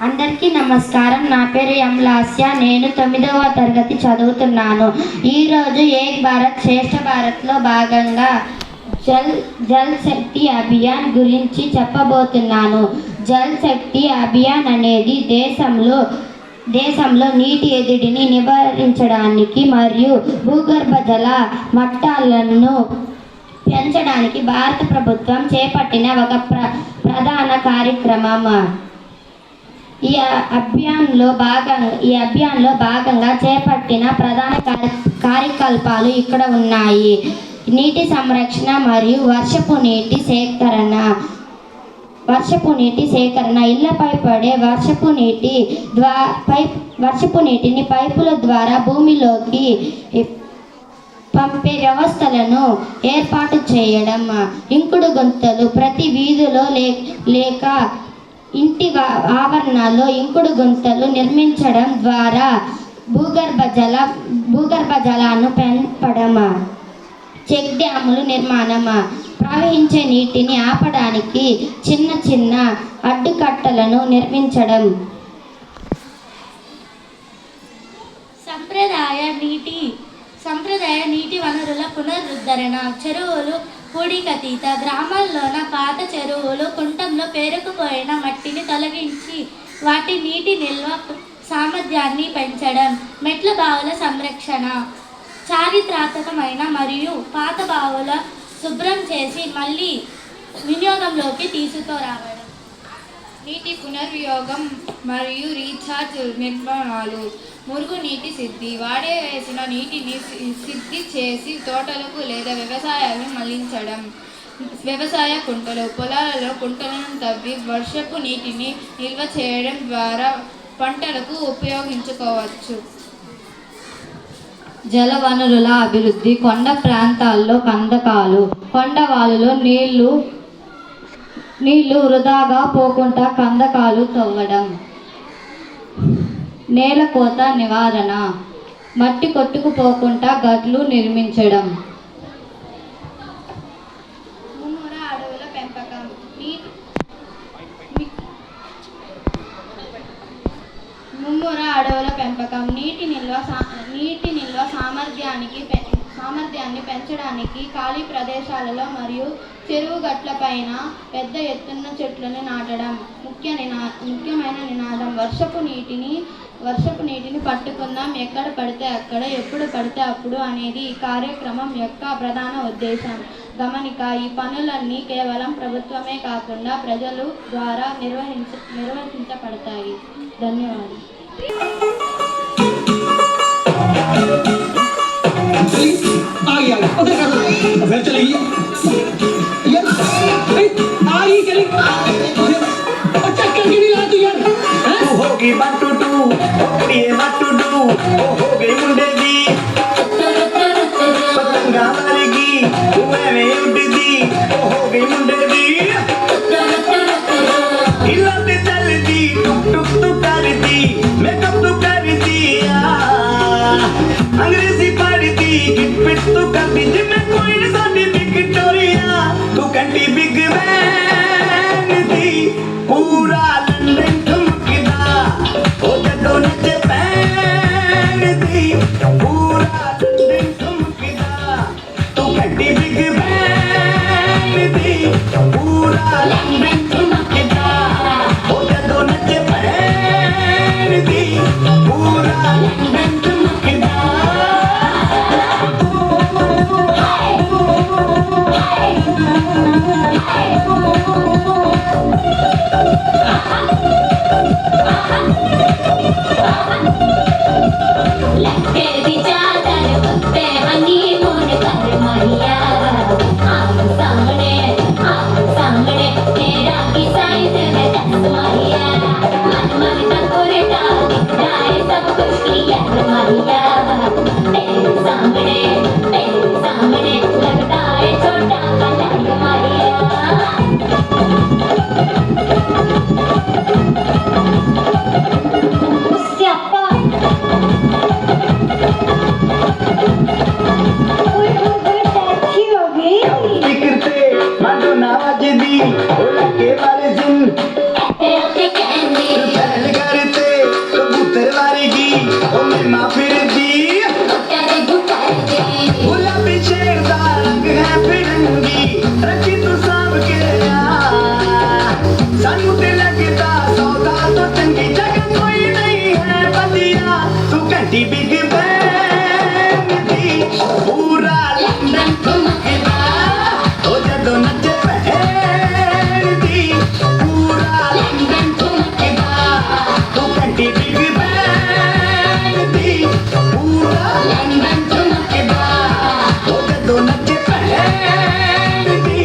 అందరికీ నమస్కారం. నా పేరు ఎం లాస్య. నేను 9వ తరగతి చదువుతున్నాను. ఈరోజు ఏక్ భారత్ శ్రేష్ఠ భారత్లో భాగంగా జల్ శక్తి అభియాన్ గురించి చెప్పబోతున్నాను. జల్ శక్తి అభియాన్ అనేది దేశంలో నీటి ఎద్దడిని నివారించడానికి మరియు భూగర్భ జల మట్టాలను పెంచడానికి భారత ప్రభుత్వం చేపట్టిన ఒక ప్రధాన కార్యక్రమం. ఈ అభియాన్లో భాగంగా చేపట్టిన ప్రధాన కార్యకలాపాలు ఇక్కడ ఉన్నాయి. నీటి సంరక్షణ మరియు వర్షపు నీటి సేకరణ. ఇళ్లపై పడే వర్షపు నీటిని పైపుల ద్వారా భూమిలోకి పంపే వ్యవస్థలను ఏర్పాటు చేయడం. ఇంకుడు గుంతలు. ప్రతి వీధిలో లేక ఇంటి ఆవరణలో ఇంకుడు గుంతలు నిర్మించడం ద్వారా భూగర్భ జలాలను పెంపడం. చెక్ డ్యాములు నిర్మాణం. ప్రవహించే నీటిని ఆపడానికి చిన్న అడ్డుకట్టలను నిర్మించడం. సంప్రదాయ నీటి వనరుల పునరుద్ధరణ. చెరువులు పూడికతీత. గ్రామాల్లోన పాత చెరువులు కుంటంలో పేరుకుపోయిన మట్టిని తొలగించి వాటి నీటి నిల్వ సామర్థ్యాన్ని పెంచడం. మెట్ల బావుల సంరక్షణ. చారిత్రాత్మకమైన మరియు పాత బావుల శుభ్రం చేసి మళ్ళీ వినియోగంలోకి తీసుకురావడం. నీటి పునర్వినియోగం మరియు రీఛార్జ్ నిర్మాణాలు. మురుగునీటి శుద్ధి. వాడేసిన నీటిని శుద్ధి చేసి తోటలకు లేదా వ్యవసాయాలను మళ్లించడం. వ్యవసాయ కుంటలు. పొలాలలో కుంటలను తవ్వి వర్షపు నీటిని నిల్వ చేయడం ద్వారా పంటలకు ఉపయోగించుకోవచ్చు. జల వనరుల అభివృద్ధి. కొండ ప్రాంతాల్లో కందకాలు. కొండవాళ్ళలో నీళ్లు వృధాగా పోకుండా కందకాలు తవ్వడం. నేల కోత నివారణ. మట్టి కొట్టుకుపోకుండా గట్లు నిర్మించడం. ముమ్మూర అడవుల పెంపకం. నీటి నిల్వ సామర్థ్యాన్ని పెంచడానికి ఖాళీ ప్రదేశాలలో మరియు చెరువు గట్లపైన పెద్ద ఎత్తున చెట్లను నాటడం. ముఖ్యమైన నినాదం వర్షపు నీటిని పట్టుకుందాం, ఎక్కడ పడితే అక్కడ, ఎప్పుడు పడితే అప్పుడు అనేది ఈ కార్యక్రమం యొక్క ప్రధాన ఉద్దేశం. గమనిక: ఈ పనులన్నీ కేవలం ప్రభుత్వమే కాకుండా ప్రజలు ద్వారా నిర్వహించబడతాయి. ధన్యవాదాలు. अंग्रेजी पढ़ी थी गिट तू कभी जिम्मे कोई नहीं साडी विक्टोरिया तू कंटी बिग मैन थी पूरा लंदन ठुमकदा ओ जदों नचे पैन थी पूरा लंदन ठुमकदा तू कंटी बिग मैन थी पूरा लंदन ठुमकदा ओ जदों नचे पैन थी पूरा लंदन नवाज दी के वाले दिन घुमा फिरदी गुलाबी शेर दा रंग है फिरंगी रखी तू सांभ के सानू ते लगदा सौदा तो चंगी जगह कोई नहीं है बदिया तू घंटी बिग बैंग दी पूरा लंदन घुमदा ओ जदों नचे बहन दी पूरा लंदन घुमदा तू घंटी बिग बैंग दी पूरा लंदन घुमदा ओ जदों नचे बहन दी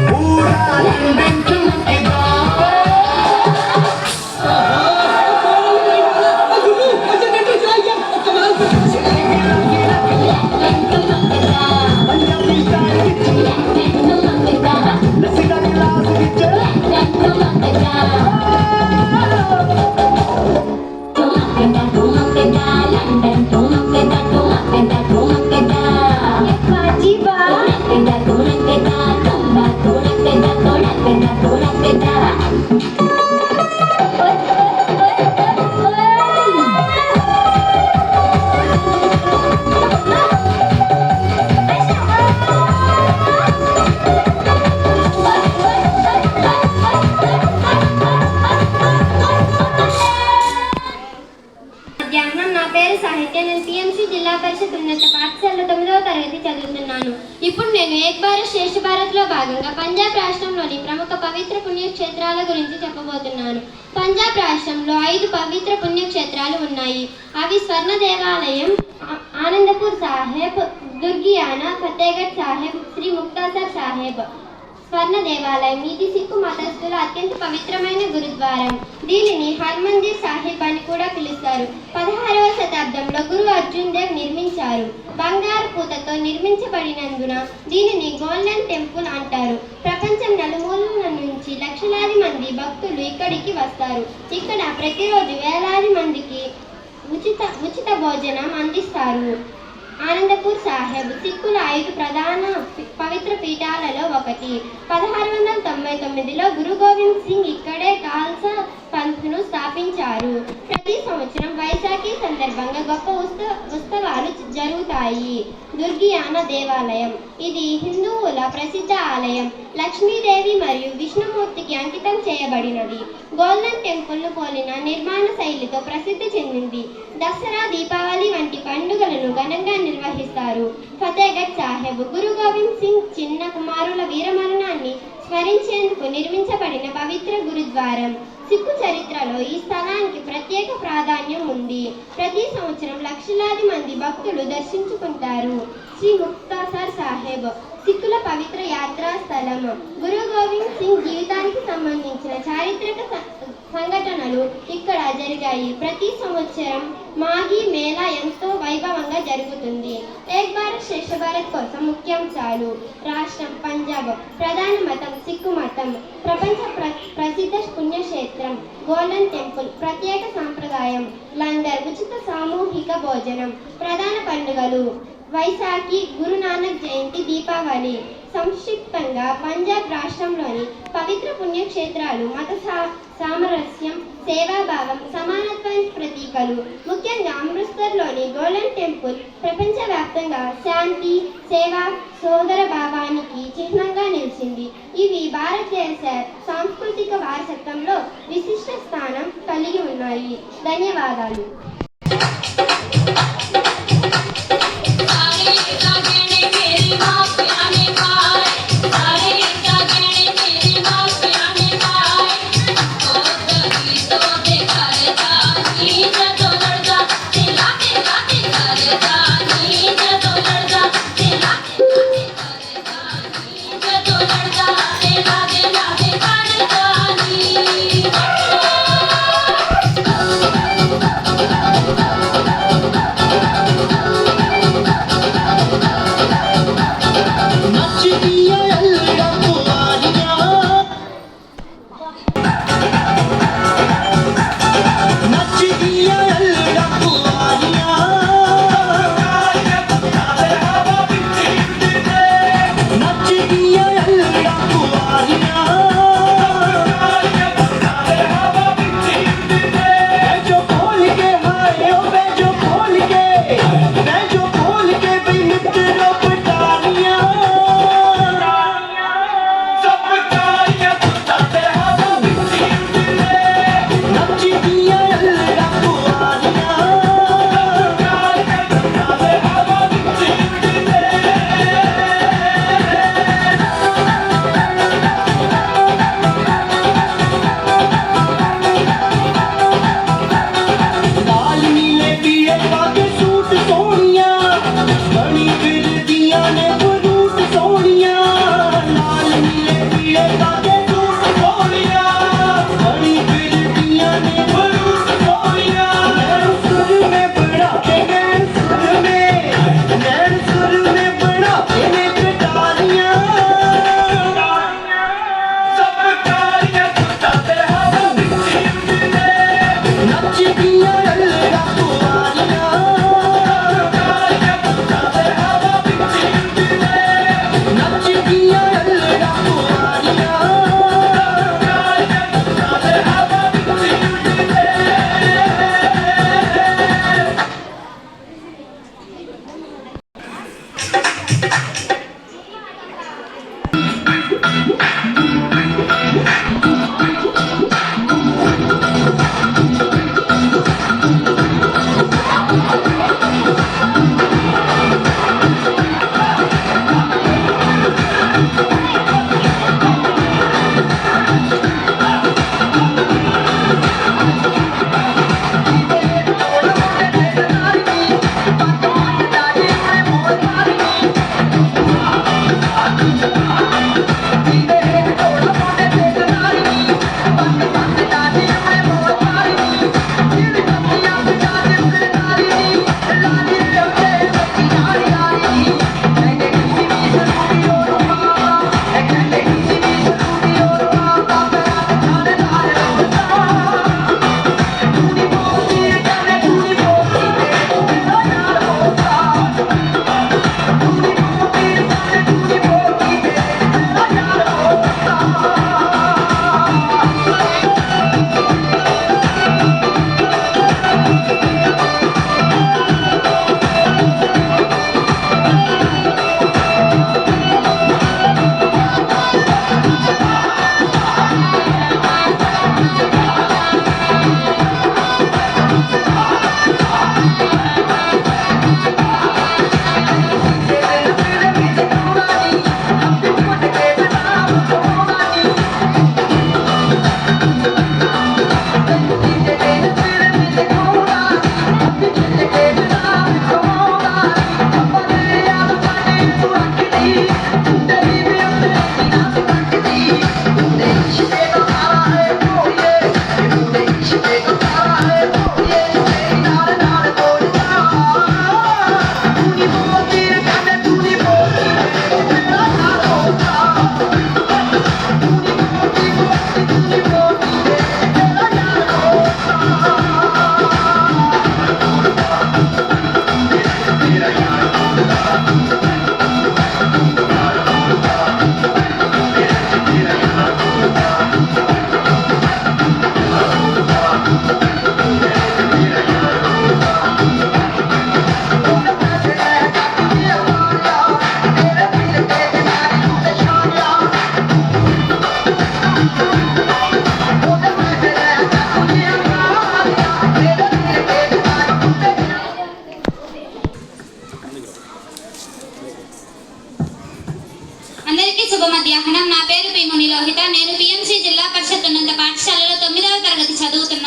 पूरा लंदन घुमदा पंजाबी स्टाइल विच लस्सी दा गिलास विच మధ్యాహ్నం. నా పేరు సాహిత్య. నేను టీఎంసీ జిల్లా పరిషత్ ఉన్నత పాఠశాలలో 9వ తరగతి చదువుతున్నాను. ఇప్పుడు నేను ఏక్ భారత్ శ్రేష్ఠ భారత్లో భాగంగా పంజాబ్ రాష్ట్రంలోని ప్రముఖ పవిత్ర పుణ్యక్షేత్రాల గురించి చెప్పబోతున్నాను. పంజాబ్ రాష్ట్రంలో 5 పవిత్ర పుణ్యక్షేత్రాలు ఉన్నాయి. అవి స్వర్ణ దేవాలయం, ఆనందపూర్ సాహెబ్, దుర్గియానా, ఫతేగఢ్ సాహెబ్, శ్రీ ముక్తాసర్ సాహెబ్. స్వర్ణ దేవాలయం ఇది సిక్కు మతస్థుల అత్యంత పవిత్రమైన గురుద్వారం. దీనిని హర్మందిర్ సాహిబ్ అని కూడా పిలుస్తారు. 16వ శతాబ్దంలో గురు అర్జున్ దేవ్ నిర్మించారు. బంగారు పూతతో నిర్మించబడినందున దీనిని గోల్డెన్ టెంపుల్ అంటారు. ప్రపంచం నలుమూలల నుంచి లక్షలాది మంది భక్తులు ఇక్కడికి వస్తారు. ఇక్కడ ప్రతిరోజు వేలాది మందికి ఉచిత భోజనం అందిస్తారు. ఆనందపూర్ సాహెబ్ సిక్కుల 5 ప్రధాన పవిత్ర పీఠాలలో ఒకటి. 1699లో గురు గోవింద్ సింగ్ ఇక్కడే ఖాల్సా పంత్ను స్థాపించారు. ప్రతి సంవత్సరం వైశాఖి సందర్భంగా గొప్ప ఉత్సవాలు జరుగుతాయి. దుర్గియానా దేవాలయం ఇది హిందువుల ప్రసిద్ధ ఆలయం. లక్ష్మీదేవి మరియు విష్ణుమూర్తికి అంకితం చేయబడినది. గోల్డెన్ టెంపుల్ను పోలిన నిర్మాణ శైలితో ప్రసిద్ధి చెందింది. దసరా, దీపావళి వంటి పండుగలను ఘనంగా నిర్వహిస్తారు. ఫతేగఢ్ సాహెబ్ గురు గోవింద్ సింగ్ చిన్న కుమారుల వీరమరణాన్ని స్మరించేందుకు నిర్మించబడిన పవిత్ర గురుద్వారం. సిక్కు చరిత్రలో ఈ స్థలానికి ప్రత్యేక ప్రాధాన్యం ఉంది. ప్రతి సంవత్సరం లక్షలాది మంది భక్తులు దర్శించుకుంటారు. శ్రీ ముక్తాసర్ సాహెబ్ సిక్కుల పవిత్ర యాత్రా స్థలం. గురు గోవింద్ సింగ్ జీవితానికి సంబంధించిన చారిత్రక సంఘటనలు ఇక్కడ జరిగాయి. ప్రతి సంవత్సరం మాఘీ మేళా ఎంతో వైభవంగా జరుగుతుంది. ఏక్ భారత్ శ్రేష్ఠ భారత్ కోసం ముఖ్యాంశాలు. రాష్ట్రం పంజాబ్. ప్రధాన మతం సిక్కు మతం. ప్రపంచ ప్రసిద్ధ పుణ్యక్షేత్రం గోల్డెన్ టెంపుల్. ప్రత్యేక సాంప్రదాయం లంగర్, ఉచిత సామూహిక భోజనం. ప్రధాన పండుగలు వైశాఖి, గురునానక్ జయంతి, దీపావళి. సంక్షిప్తంగా పంజాబ్ రాష్ట్రంలోని పవిత్ర పుణ్యక్షేత్రాలు మత సామరస్యం, సేవాభావం, సమానత్వానికి ప్రతీకలు. ముఖ్యంగా అమృత్సర్లోని గోల్డెన్ టెంపుల్ ప్రపంచవ్యాప్తంగా శాంతి, సేవ, సోదర భావానికి చిహ్నంగా నిలిచింది. ఇవి భారతదేశ సాంస్కృతిక వారసత్వంలో విశిష్ట స్థానం కలిగి ఉన్నాయి. ధన్యవాదాలు.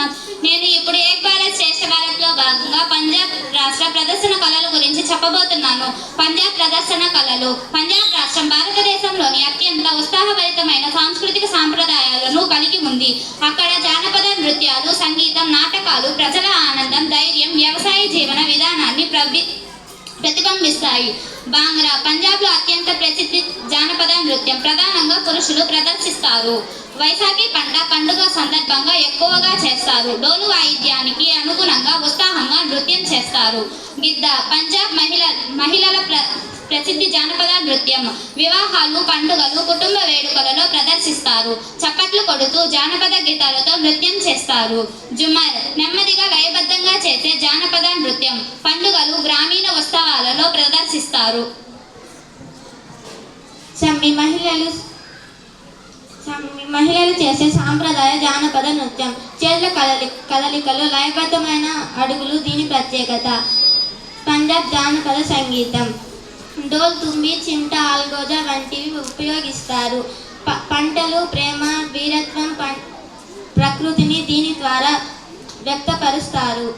విశ్వనాథ్. నేను ఇప్పుడు ఏక్ భారత్ శ్రేష్ఠ భారత్లో భాగంగా పంజాబ్ రాష్ట్ర ప్రదర్శన కళల గురించి చెప్పబోతున్నాను. పంజాబ్ ప్రదర్శన కళలు. పంజాబ్ రాష్ట్రం భారతదేశంలోని అత్యంత ఉత్సాహభరితమైన సాంస్కృతిక సాంప్రదాయాలను కలిగి ఉంది. అక్కడ జానపద నృత్యాలు, సంగీతం, నాటకాలు ప్రజల ఆనందం, ధైర్యం, వ్యవసాయ జీవన విధానాన్ని ప్రతిబింబిస్తాయి. బాంగ్రా పంజాబ్లో అత్యంత ప్రసిద్ధి జానపద నృత్యం. ప్రధానంగా పురుషులు ప్రదర్శిస్తారు. వైశాఖి పండుగ సందర్భంగా ఎక్కువగా చేస్తారు. డోలు వాయిద్యానికి అనుగుణంగా ఉత్సాహంగా నృత్యం చేస్తారు. గిద్దా పంజాబ్ మహిళల ప్రసిద్ధి జానపద నృత్యం. వివాహాలు, పండుగలు, కుటుంబ వేడుకలలో ప్రదర్శిస్తారు. చప్పట్లు కొడుతూ జానపద గీతాలతో నృత్యం చేస్తారు. జుమర్ నెమ్మదిగా లయబద్ధంగా చేసే జానపద నృత్యం. పండుగలు, గ్రామీణ ఉత్సవాలలో ప్రదర్శిస్తారు. సమ్మి మహిళలు చేసే సాంప్రదాయ జానపద నృత్యం. చేతుల కదలికలు, లయబద్ధమైన అడుగులు దీని ప్రత్యేకత. పంజాబ్ జానపద సంగీతం. డోల్, తుంబి, చిమ్టా, ఆల్గోజా వంటివి ఉపయోగిస్తారు. పంటలు, ప్రేమ, వీరత్వం, ప్రకృతిని దీని ద్వారా వ్యక్తపరుస్తారు.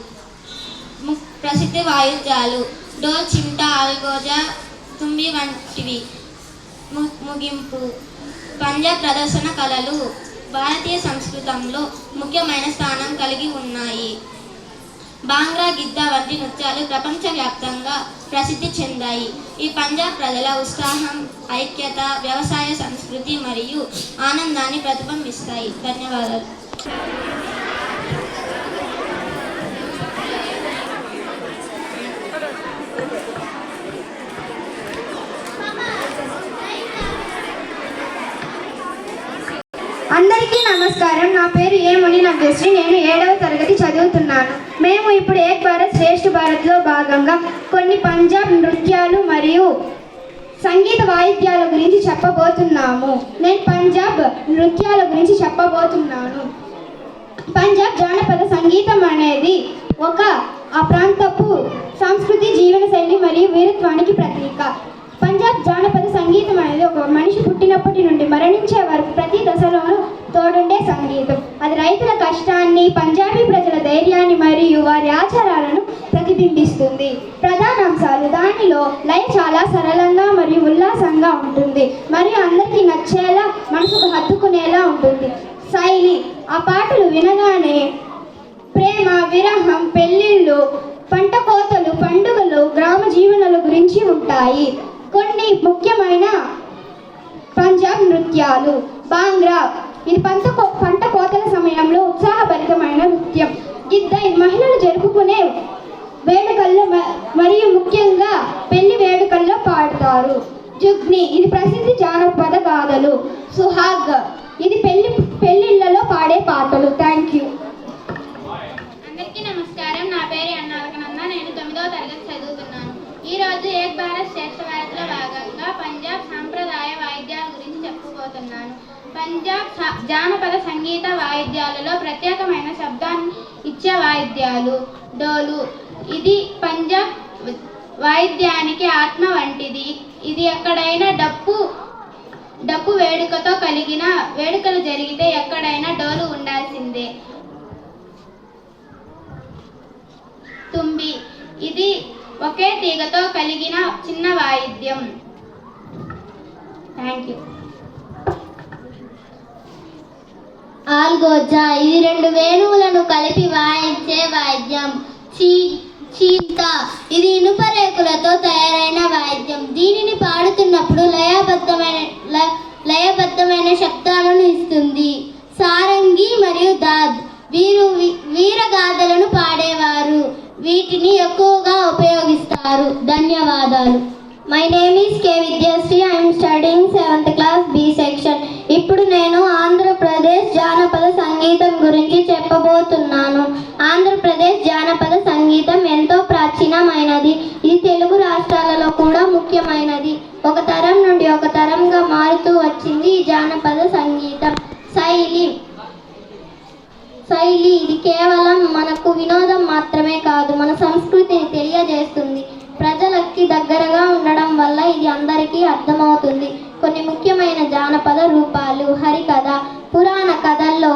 ప్రసిద్ధ వాయిద్యాలు డోల్, చిమ్టా, ఆల్గోజా, తుంబి వంటివి. ముగింపు. పంజాబ్ ప్రదర్శన కళలు భారతీయ సంస్కృతంలో ముఖ్యమైన స్థానం కలిగి ఉన్నాయి. బాంగ్రా, గిద్దా వంటి నృత్యాలు ప్రపంచవ్యాప్తంగా ప్రసిద్ధి చెందాయి. ఈ పంజాబ్ ప్రజల ఉత్సాహం, ఐక్యత, వ్యవసాయ సంస్కృతి మరియు ఆనందాన్ని ప్రతిబింబిస్తాయి. ధన్యవాదాలు. అందరికీ నమస్కారం. నా పేరు ఏమని నవ్యశ్రీ. నేను 7వ తరగతి చదువుతున్నాను. మేము ఇప్పుడు ఏక్ భారత్ శ్రేష్ఠ భారత్లో భాగంగా కొన్ని పంజాబ్ నృత్యాలు మరియు సంగీత వాయిద్యాల గురించి చెప్పబోతున్నాము. నేను పంజాబ్ నృత్యాల గురించి చెప్పబోతున్నాను. పంజాబ్ జానపద సంగీతం అనేది ఆ ప్రాంతపు సంస్కృతి, జీవనశైలి మరియు వీరత్వానికి ప్రతీక. పంజాబ్ జానపద సంగీతం అనేది ఒక మనిషి పుట్టినప్పటి నుండి మరణించే వరకు ప్రతి దశలోనూ తోడుండే సంగీతం. అది రైతుల కష్టాన్ని, పంజాబీ ప్రజల ధైర్యాన్ని మరియు వారి ఆచారాలను ప్రతిబింబిస్తుంది. ప్రధాన అంశాలు. దానిలో లయ చాలా సరళంగా మరియు ఉల్లాసంగా ఉంటుంది మరియు అందరికీ నచ్చేలా, మనసుకు హత్తుకునేలా ఉంటుంది. శైలి. ఆ పాటలు వినగానే ప్రేమ, విరహం, పెళ్ళిళ్ళు, పంట కోతలు, పండుగలు, గ్రామ జీవనాల గురించి ఉంటాయి. కొన్ని ముఖ్యమైన పంజాబ్ నృత్యాలు. బాంగ్రా ఇది పంట కోతల సమయంలో ఉత్సాహభరితమైన నృత్యం. గిద్దా ఇది మహిళలు జరుపుకునే వేడుకల్లో మరియు ముఖ్యంగా పెళ్లి వేడుకల్లో పాడతారు. జుగ్ని ఇది ప్రసిద్ధి జానపద గాథలు. సుహాగ్ ఇది పెళ్లిళ్లలో పాడే పాటలు. Thank you. అందరికీ నమస్కారం. నా పేరు అన్నాలకనంద. నేను 9వ తరగతి చదువుతున్నాను. ఈరోజు ఏక్ భారత్ శ్రేష్ఠ భారత్లో భాగంగా పంజాబ్ సాంప్రదాయ వాయిద్యాల గురించి చెప్పుకోబోతున్నాను. పంజాబ్ జానపద సంగీత వాయిద్యాలలో ప్రత్యేకమైన శబ్దాన్ని ఇచ్చే వాయిద్యాలు. డోలు ఇది పంజాబ్ వాయిద్యానికి ఆత్మ వంటిది. ఇది ఎక్కడైనా డప్పు వేడుకలు జరిగితే ఎక్కడైనా డోలు ఉండాల్సిందే. తుంబి ఇది ఒకే తీగతో కలిగిన చిన్న వాయిద్యం. Thank you. ఆల్గోజా ఇది 2 వేణువులను కలిపి వాయించే వాయిద్యం. చీంతా ఇది ఇనుప రేకులతో తయారైన వాయిద్యం. దీనిని పాడుతున్నప్పుడు లయబద్ధమైన శబ్దాలను ఇస్తుంది. సారంగి మరియు దాద్ వీరగాథలను పాడేవారు. వీటిని ఎక్కువగా ఉపయోగిస్తారు. ధన్యవాదాలు. My name is K Vidyasri. I'm studying 7th class B section. ఇప్పుడు నేను ఆంధ్రప్రదేశ్ జానపద సంగీతం గురించి చెప్పబోతున్నాను. ఆంధ్రప్రదేశ్ జానపద సంగీతం ఎంతో ప్రాచీనమైనది. ఇది తెలుగు రాష్ట్రాలలో కూడా ముఖ్యమైనది. ఒక తరం నుండి ఒక తరంగా మారుతూ వచ్చింది ఈ జానపద సంగీతం. శైలి ఇది కేవలం మనకు వినోదం మాత్రమే కాదు, మన సంస్కృతిని తెలియజేస్తుంది. ప్రజలకి దగ్గరగా ఉండడం వల్ల ఇది అందరికీ అర్థమవుతుంది. కొన్ని ముఖ్యమైన జానపద రూపాలు. హరికథ పురాణ కథల్లో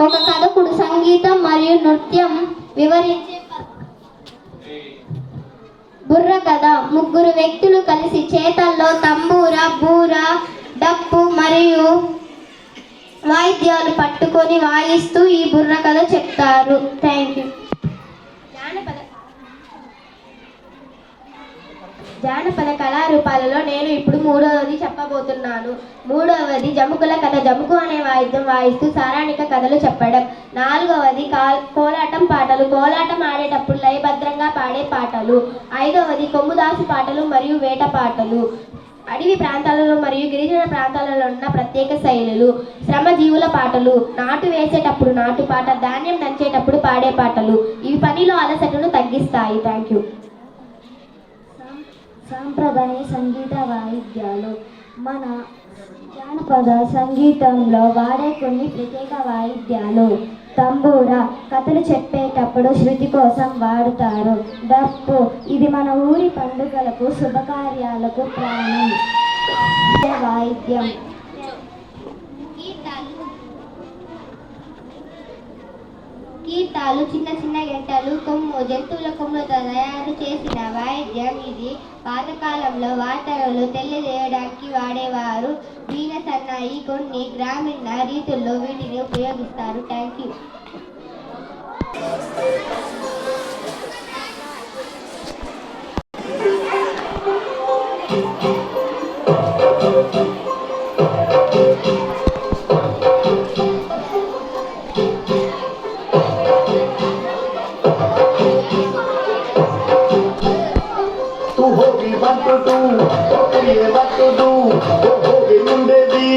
ఒక కథకుడు సంగీతం మరియు నృత్యం వివరించే బుర్ర కథ. ముగ్గురు వ్యక్తులు కలిసి చేతల్లో తంబూర, బూర, డప్పు మరియు వాయిద్యాలు పట్టుకొని వాయిస్తూ ఈ బుర్ర కథ చెప్తారు. Thank you. జానపద కళారూపాలలో నేను ఇప్పుడు మూడవది చెప్పబోతున్నాను. మూడవది జముకుల కథ. జముకు అనే వాయిద్యం వాయిస్తూ సారాణిక కథలు చెప్పడం. నాలుగవది కోలాటం పాటలు. కోలాటం ఆడేటప్పుడు లయభద్రంగా పాడే పాటలు. ఐదవది కొమ్ముదాసు పాటలు మరియు వేట పాటలు. అడవి ప్రాంతాలలో మరియు గిరిజన ప్రాంతాలలో ఉన్న ప్రత్యేక శైలులు. శ్రమజీవుల పాటలు. నాటు వేసేటప్పుడు నాటు పాట, ధాన్యం దంచేటప్పుడు పాడే పాటలు. ఇవి పనిలో అలసటను తగ్గిస్తాయి. Thank you. సాంప్రదాయ సంగీత వాయిద్యాలు. మన జానపద సంగీతంలో వాడే కొన్ని ప్రత్యేక వాయిద్యాలు. తంబూర కథలు చెప్పేటప్పుడు శృతి కోసం వాడుతారు. డప్పు ఇది మన ఊరి పండుగలకు శుభకార్యాలకు ప్రాణం వాయిద్యం. కీర్తాలు చిన్న చిన్న గంటలు జంతువుల కొమ్ములతో తయారు చేసిన వాయిద్యం ఇది. పాతకాలంలో వార్తలు తెలియజేయడానికి వాడేవారు. వీణ సన్నాయి. కొన్ని గ్రామీణ రీతుల్లో వీటిని ఉపయోగిస్తారు. Thank you. तू होगी बात तू ये बात तू वो होगी मुंडेदी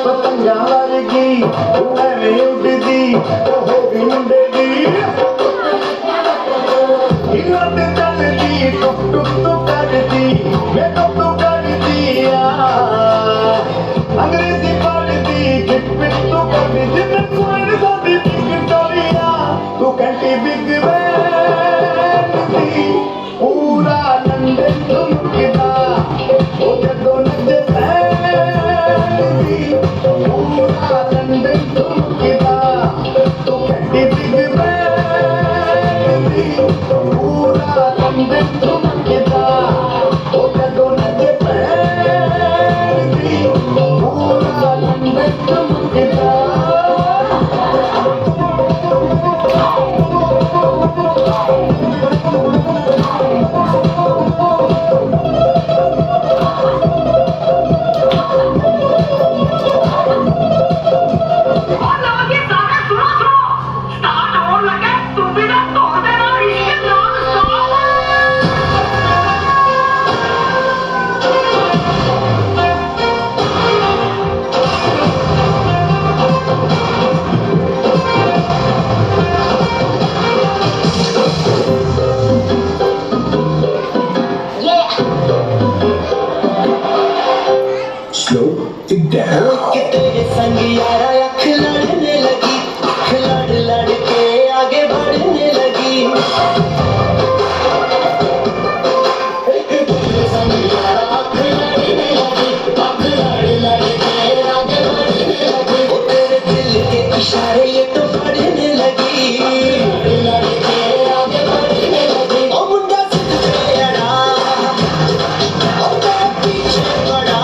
पतंगा वारगी तू मैं उड़दी वो होगी मुंडेदी इलाट चलदी टुक टुक टुक करदी मैं तो करदी अंग्रेजी पढ़दी गिट पिट तू करदी जिन्हें कोई सादी बिग टोलिया तू कंटी बिग पूरा नंदे तुमकिदा ओ जदों नंदे पैंदी पूरा नंदे तुमकिदा तो कड्डी बिग पैंदी पूरा नंदे तुमकिदा ओ जदों नंदे पैंदी पूरा नंदे तुमकिदा Slow it down. तेरे संग यारा अख लड़ने लगी, अख लड़ लड़ के आगे बढ़ने लगी। तेरे संग यारा अख लड़ने लगी, अख लड़ लड़ के आगे बढ़ने लगी। ओ तेरे दिल के इशारे ये तो बढ़ने लगी, लड़ के आगे बढ़ने लगी। ओ मुंडा सिद्ध तेरा, ओ तेरा पीछे पड़ा।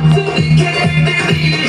మనసు నిఖేటిది